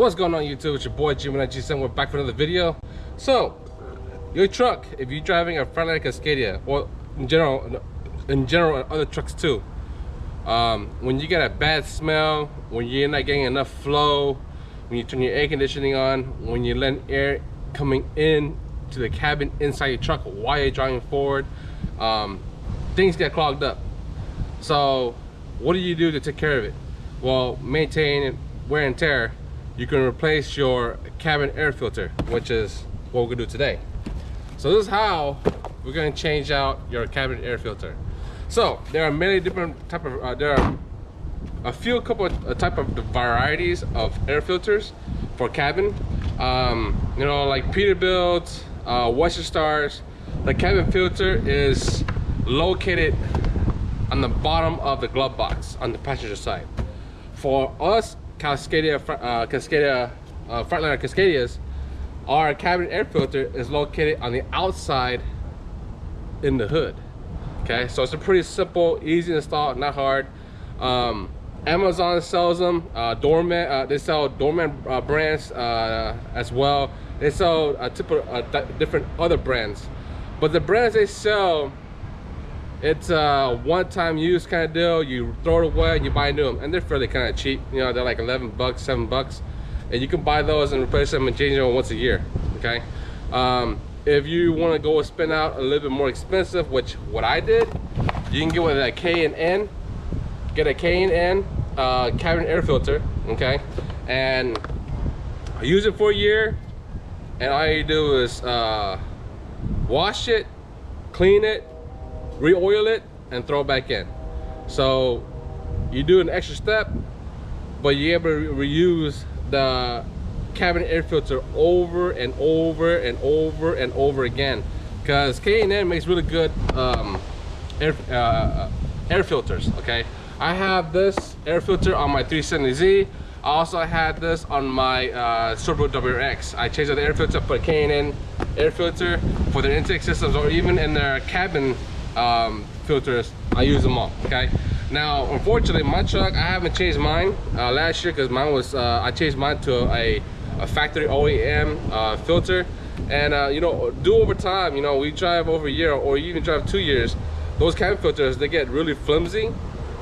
What's going on YouTube? It's your boy Gemini G7. We're back for another video. So, your truck, if you're driving a Freightliner Cascadia, or in general other trucks too, when you get a bad smell, when you're not getting enough flow, when you turn your air conditioning on, when you let air coming in to the cabin inside your truck while you're driving forward, things get clogged up. So what do you do to take care of it? Well, maintain wear and tear. You can replace your cabin air filter, which is what we're gonna do today. So this is how we're gonna change out your cabin air filter. So there are many different type of there are a few couple of type of varieties of air filters for cabin. You know, like Peterbilt, Western Stars. The cabin filter is located on the bottom of the glove box on the passenger side. For us Freightliner Cascadias, our cabin air filter is located on the outside in the hood. Okay, so it's a pretty simple, easy to install, not hard. Amazon sells them. Doorman, they sell Doorman brands as well. They sell different other brands, but the brands they sell, it's a one-time use kind of deal. You throw it away and you buy new them, and they're fairly kind of cheap. You know, they're like 11 bucks, 7 bucks, and you can buy those and replace them and change them once a year. Okay, if you want to go spend out a little bit more expensive, which what I did, you can get with a K&N. Get a K&N cabin air filter, okay, and use it for a year, and all you do is wash it, clean it, re-oil it, and throw it back in. So you do an extra step, but you're able to reuse the cabin air filter over and over and over and over again, because K&N makes really good air filters. Okay, I have this air filter on my 370Z. I also had this on my Turbo WRX. I changed the air filter, put a K&N air filter for their intake systems, or even in their cabin filters. I use them all. Okay, now unfortunately my truck, I haven't changed mine last year, because mine was I changed mine to a factory OEM filter, and you know, over time, you know, we drive over a year or even drive 2 years, those cabin filters, they get really flimsy.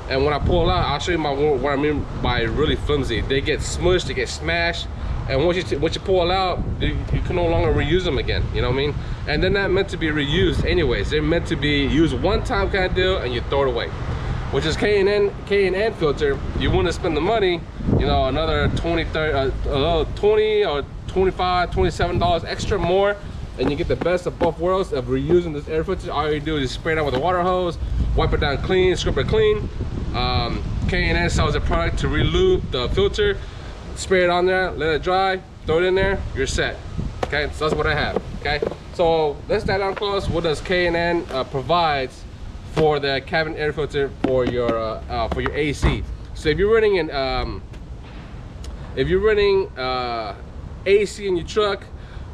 And when I pull out, I'll show you what I mean by really flimsy. They get smushed, they get smashed, and once you pull out, you can no longer reuse them again. You know what I mean? And they're not meant to be reused anyways. They're meant to be used one time kind of deal, and you throw it away. Which is K&N filter. You want to spend the money, you know, another 20 or 25, $27 extra more, and you get the best of both worlds of reusing this air filter. All you do is spray it out with a water hose, wipe it down clean, scrub it clean. K&N sells a product to re-lube the filter, spray it on there, let it dry, throw it in there, you're set. Okay, so that's what I have. Okay, so let's dive down close. What does K&N provides for the cabin air filter for your AC? So if you're running AC in your truck,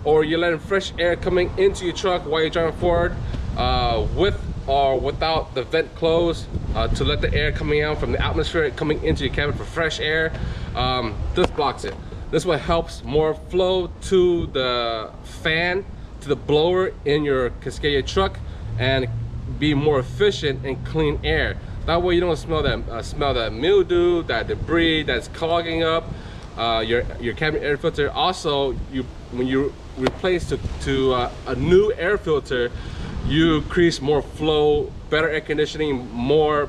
or you're letting fresh air coming into your truck while you're driving forward, with or without the vent closed, to let the air coming out from the atmosphere coming into your cabin for fresh air, this blocks it. This one helps more flow to the fan, to the blower in your Cascadia truck, and be more efficient and clean air. That way you don't smell that mildew, that debris that's clogging up your cabin air filter. Also, when you replace to a new air filter, you increase more flow, better air conditioning, more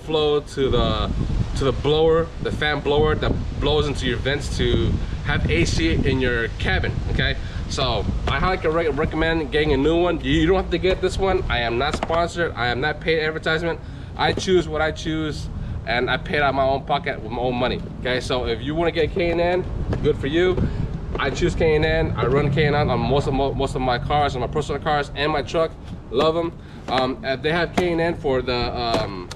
flow to the blower, the fan blower that blows into your vents to have AC in your cabin. Okay, so I highly recommend getting a new one. You don't have to get this one. I am not sponsored. I am not paid advertisement. I choose what I choose, and I paid out of my own pocket with my own money. Okay, so if you want to get K&N, good for you. I choose K&N. I run K&N on most of my cars, on my personal cars and my truck. Love them. If they have K&N for the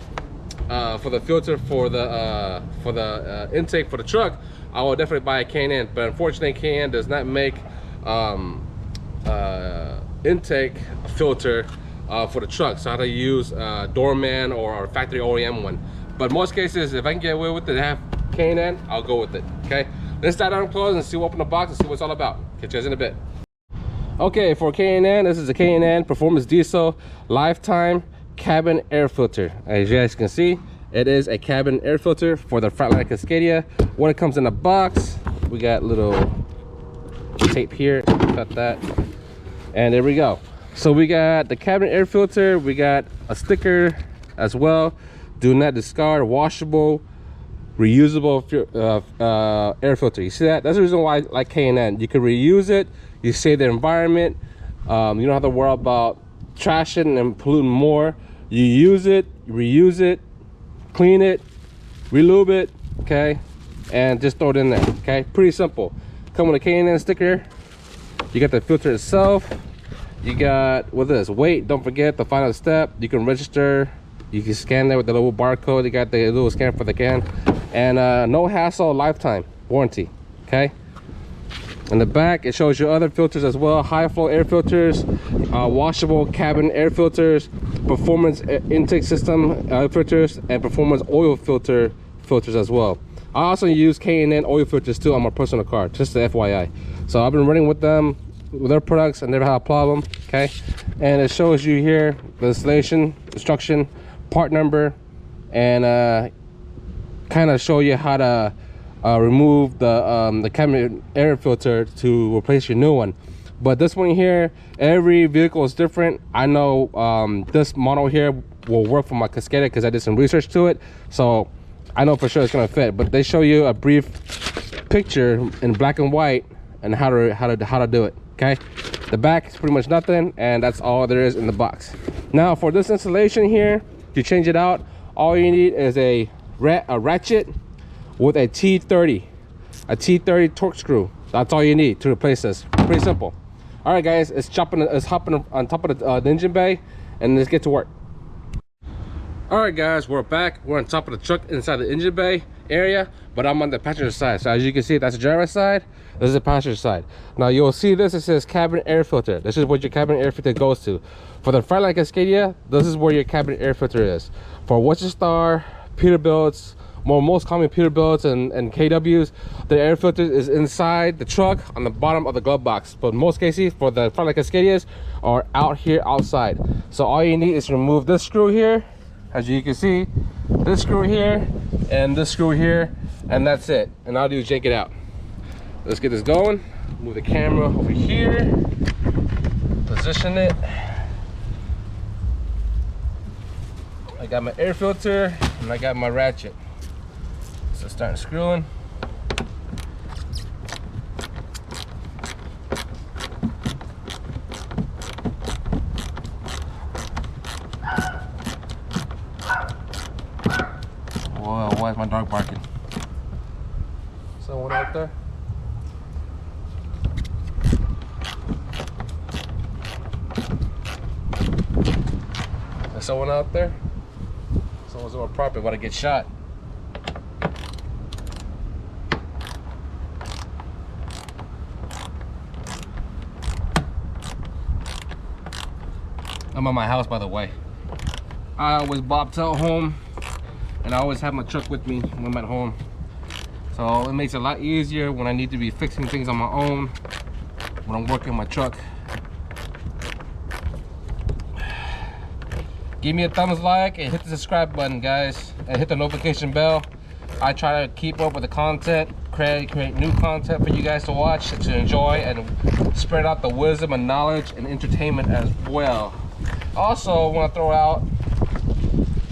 filter for the intake for the truck, I will definitely buy a K&N. But unfortunately, K&N does not make intake filter for the truck, so I have to use Doorman or factory OEM one. But most cases, if I can get away with it, have K&N, I'll go with it. Okay, let's dive down close and see what open the box and see what it's all about. Catch you guys in a bit. Okay, for K&N, this is a K&N Performance Diesel Lifetime Cabin Air Filter. As you guys can see, it is a cabin air filter for the Freightliner Cascadia. When it comes in the box, we got little tape here, cut that, and there we go. So we got the cabin air filter, we got a sticker as well. Do not discard, washable, reusable air filter. You see that? That's the reason why I like K&N. You can reuse it, you save the environment, you don't have to worry about trashing and polluting more. You use it, reuse it, clean it, relube it, okay, and just throw it in there. Okay, pretty simple. Come with a K&N sticker. You got the filter itself. You got with this weight, don't forget the final step. You can register, you can scan there with the little barcode. You got the little scan for the can, and no hassle, lifetime warranty. Okay, in the back it shows you other filters as well: high flow air filters, washable cabin air filters, performance intake system filters, and performance oil filters as well. I also use K&N oil filters too on my personal car, just the FYI. So I've been running with them, with their products, and never had a problem. Okay, and it shows you here the installation instruction, part number, and kind of show you how to remove the cabin air filter to replace your new one. But this one here, every vehicle is different. I know this model here will work for my Cascadia because I did some research to it, so I know for sure it's gonna fit. But they show you a brief picture in black and white and how to do it. Okay, the back is pretty much nothing, and that's all there is in the box. Now for this installation here, to change it out, all you need is a ratchet with a T30 torque screw. That's all you need to replace this. Pretty simple. All right, guys, it's hopping on top of the engine bay, and let's get to work. All right, guys, we're back. We're on top of the truck inside the engine bay area, but I'm on the passenger side. So as you can see, that's the driver's side, this is the passenger side. Now you'll see this, it says cabin air filter. This is what your cabin air filter goes to. For the Freightliner Cascadia, this is where your cabin air filter is. For Worcester, Peterbilts, most common Peterbilts and KWs, the air filter is inside the truck on the bottom of the glove box. But in most cases, for the Freightliner Cascadias, are out here outside. So all you need is to remove this screw here, as you can see, this screw here and this screw here, and that's it. And all I do is yank it out. Let's get this going. Move the camera over here, position it. I got my air filter and I got my ratchet. So starting screwing. Whoa, why is my dog barking? Someone out there? There's someone out there? Someone's on my property about to get shot. I'm at my house, by the way. I always bob out home, and I always have my truck with me when I'm at home. So it makes it a lot easier when I need to be fixing things on my own, when I'm working my truck. Give me a thumbs like and hit the subscribe button, guys, and hit the notification bell. I try to keep up with the content, create new content for you guys to watch, to enjoy, and spread out the wisdom and knowledge and entertainment as well. Also, I want to throw out,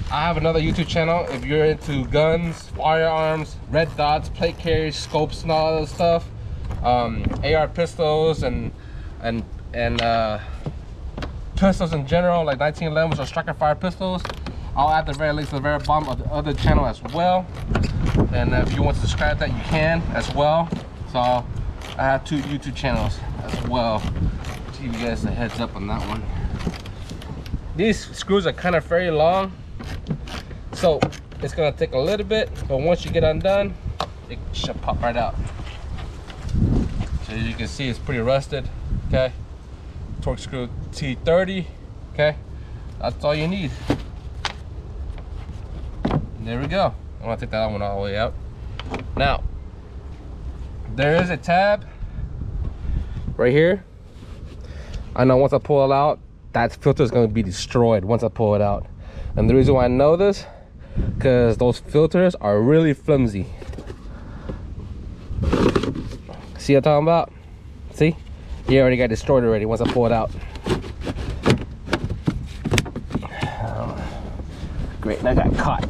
I have another YouTube channel. If you're into guns, firearms, red dots, plate carriers, scopes, and all that stuff, AR pistols and pistols in general, like 1911s or striker fire pistols, I'll add the very link to the very bottom of the other channel as well. And if you want to subscribe to that, you can as well. So I have 2 YouTube channels as well. To give you guys a heads up on that one. These screws are kind of very long, so it's gonna take a little bit, but once you get undone, it should pop right out. So as you can see, it's pretty rusted. Okay, torque screw T30. Okay, that's all you need. And there we go. I'm gonna take that one all the way out. Now there is a tab right here. I know once I pull it out, that filter is going to be destroyed once I pull it out. And the reason why I know this, because those filters are really flimsy. See what I'm talking about? See? He already got destroyed already once I pull it out. Great, and I got caught.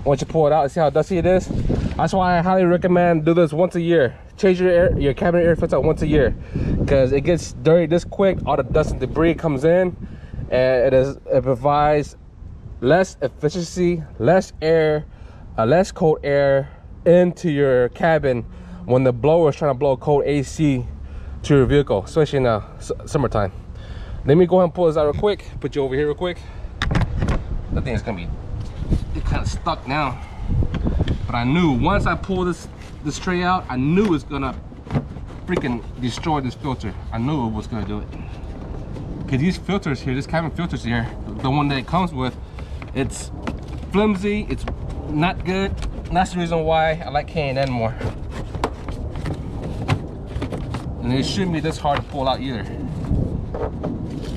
Once you pull it out, see how dusty it is? That's why I highly recommend do this once a year. Change your cabin air filter out once a year, because it gets dirty this quick. All the dust and debris comes in, and it provides less efficiency, less air, less cold air into your cabin when the blower is trying to blow cold AC to your vehicle, especially in the summertime. Let me go ahead and pull this out real quick. Put you over here real quick. I think it's gonna be kind of stuck now, but I knew once I pull this tray out, I knew it's gonna freaking destroy this filter. I knew it was gonna do it, because these filters here, this cabin filters here, the one that it comes with, it's flimsy, it's not good. And that's the reason why I like K&N more. And it shouldn't be this hard to pull out either.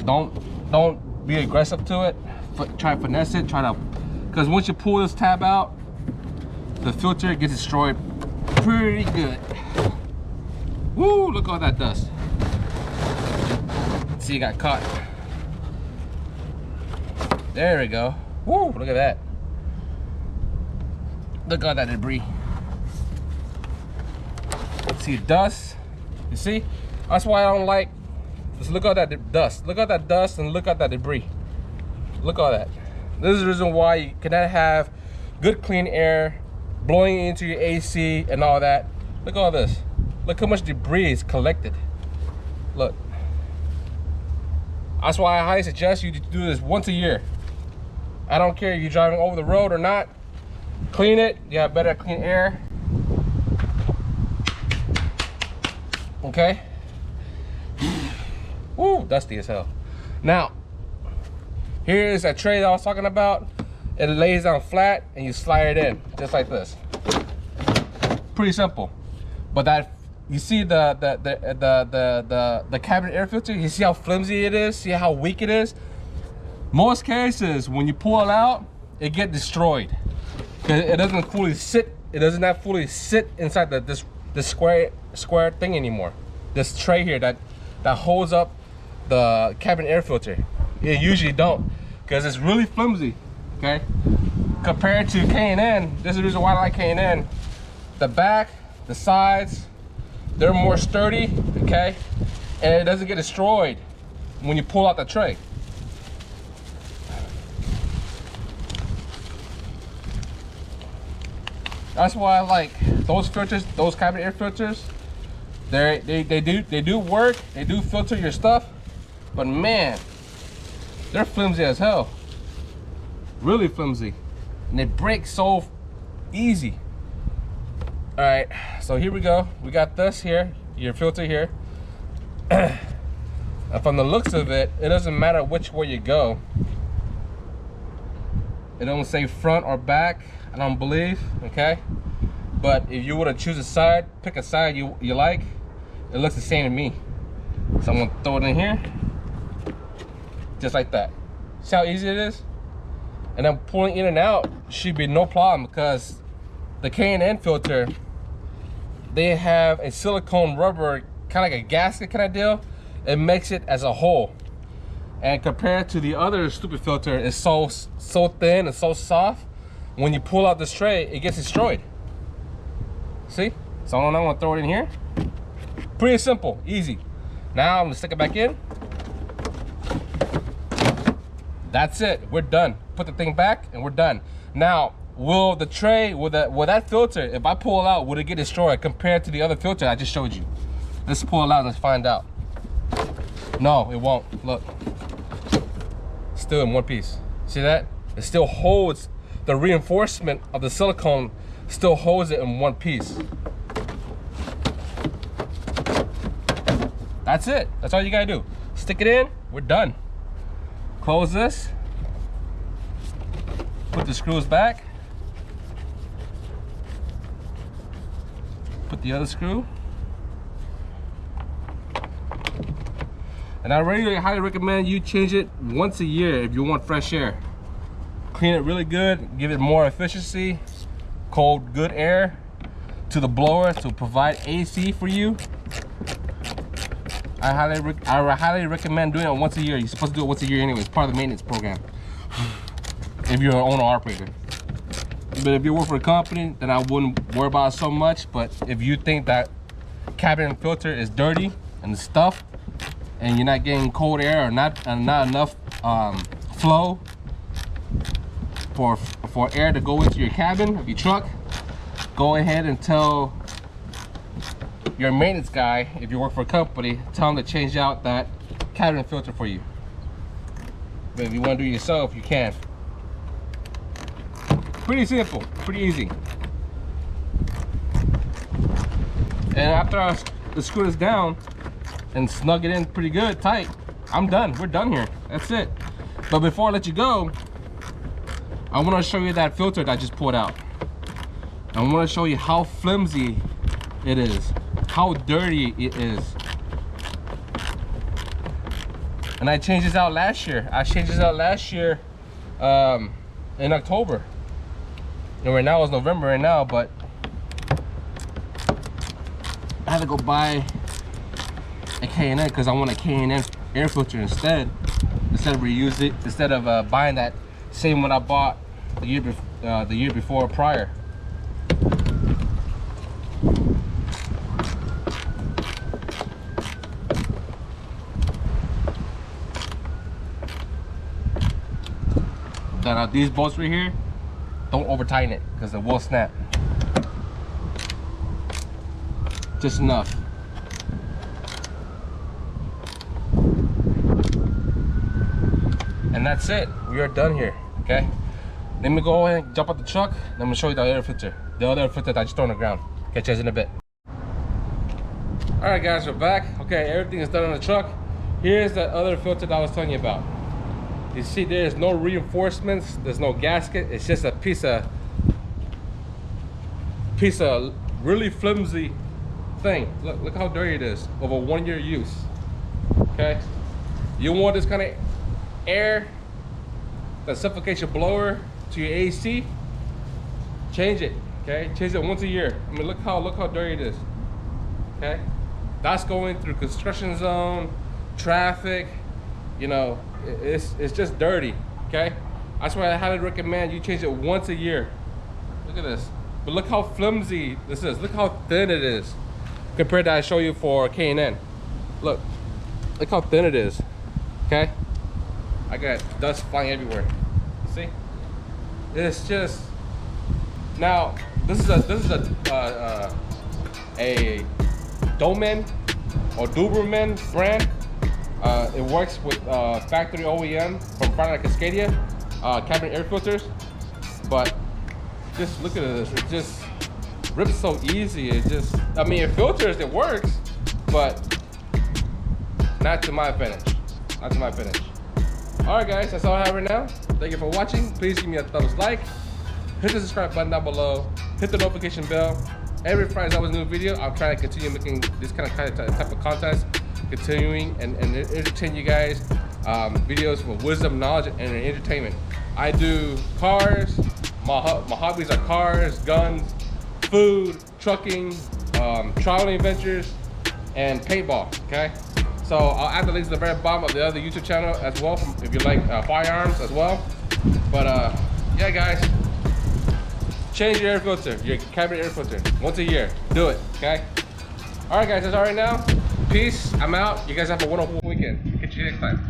Don't be aggressive to it. Try to finesse it, because once you pull this tab out, the filter gets destroyed pretty good. Woo, look at all that dust. See, you got caught. There we go. Woo, look at that. Look at all that debris. See dust? You see? That's why I don't like, just look at that dust. Look at that dust and look at that debris. Look at all that. This is the reason why you cannot have good clean air blowing into your AC and all that. Look at all this. Look how much debris is collected. Look. That's why I highly suggest you to do this once a year. I don't care if you're driving over the road or not. Clean it. You have better clean air. Okay. Woo, dusty as hell. Now, here is that tray that I was talking about. It lays down flat and you slide it in just like this. Pretty simple. But that, you see the cabin air filter, you see how flimsy it is, see how weak it is? Most cases when you pull it out, it gets destroyed. Because it doesn't fully sit, it does not fully sit inside this square thing anymore. This tray here that holds up the cabin air filter. It usually don't, because it's really flimsy, okay? Compared to K&N, this is the reason why I like K&N. The back, the sides, they're more sturdy, okay? And it doesn't get destroyed when you pull out the tray. That's why I like those filters, those cabin air filters. They do work, they do filter your stuff, but man, they're flimsy as hell. Really flimsy. And they break so easy. All right, so here we go. We got this here, your filter here. And from the looks of it, it doesn't matter which way you go. It don't say front or back, I don't believe, okay? But if you were to choose a side, pick a side you like, it looks the same to me. So I'm gonna throw it in here, just like that. See how easy it is? And then pulling in and out should be no problem, because the K&N filter, they have a silicone rubber, kind of like a gasket kind of deal. It makes it as a whole. And compared to the other stupid filter, it's so thin and so soft. When you pull out this tray, it gets destroyed. See? So I'm gonna throw it in here. Pretty simple, easy. Now I'm gonna stick it back in. That's it, we're done. Put the thing back and we're done. Now, will the tray, will that filter, if I pull it out, would it get destroyed compared to the other filter I just showed you? Let's pull it out and let's find out. No, it won't, look. Still in one piece. See that? It still holds, the reinforcement of the silicone still holds it in one piece. That's it, that's all you gotta do. Stick it in, we're done. Close this. Put the screws back. Put the other screw. And I really highly recommend you change it once a year if you want fresh air. Clean it really good, give it more efficiency, cold good air to the blower to provide AC for you. I highly recommend doing it once a year. You're supposed to do it once a year anyway. It's part of the maintenance program if you're an owner operator. But if you work for a company, then I wouldn't worry about it so much. But if you think that cabin filter is dirty and stuff, and you're not getting cold air or not enough flow for air to go into your cabin of your truck, go ahead and tell your maintenance guy, if you work for a company, tell him to change out that cabin filter for you. But if you want to do it yourself, you can. Pretty simple, pretty easy. And after I screw this down and snug it in pretty good, tight, I'm done. We're done here. That's it. But before I let you go, I want to show you that filter that I just pulled out. I want to show you how flimsy it is, how dirty it is. And I changed this out last year. I changed this out last year in October. And right now it's November right now, but I had to go buy a K&N because I want a K&N air filter instead of buying that same one I bought the year before prior. Now these bolts right here, don't over tighten it because it will snap. Just enough. And that's it. We are done here. Okay. Let me go ahead and jump out the truck. I'm gonna show you the other filter. The other filter that I just threw on the ground. Catch you guys in a bit. All right, guys, we're back. Okay, everything is done on the truck. Here's the other filter that I was telling you about. You see, there's no reinforcements. There's no gasket. It's just a piece of really flimsy thing. Look how dirty it is over 1 year use. Okay, you want this kind of air that suffocates your blower to your AC, change it. Okay, change it once a year. I mean, look how dirty it is. Okay, that's going through construction zone, traffic. You know, it's just dirty. Okay, that's why I highly recommend you change it once a year. Look at this. But look how flimsy this is. Look how thin it is compared to I show you for K&N. Look how thin it is. Okay, I got dust flying everywhere. See, it's just, now this is a Domen or Doberman brand. It works with factory OEM from Freightliner Cascadia cabin air filters. But just look at this, it just rips so easy. It just, I mean, it filters, it works, but not to my advantage. Not to my advantage. All right, guys, that's all I have right now. Thank you for watching. Please give me a thumbs like, hit the subscribe button down below, hit the notification bell. Every Friday I have a new video. I'll try to continue making this kind of type of content, continuing and entertain you guys. Videos with wisdom, knowledge, and entertainment. I do cars. My hobbies are cars, guns, food, trucking, traveling adventures, and paintball. Okay, so I'll add the links to the very bottom of the other YouTube channel as well, if you like firearms as well. But yeah, guys, change your air filter, your cabin air filter, once a year. Do it. Okay. All right, guys, that's all right now. Peace. I'm out. You guys have a wonderful weekend. Catch you next time.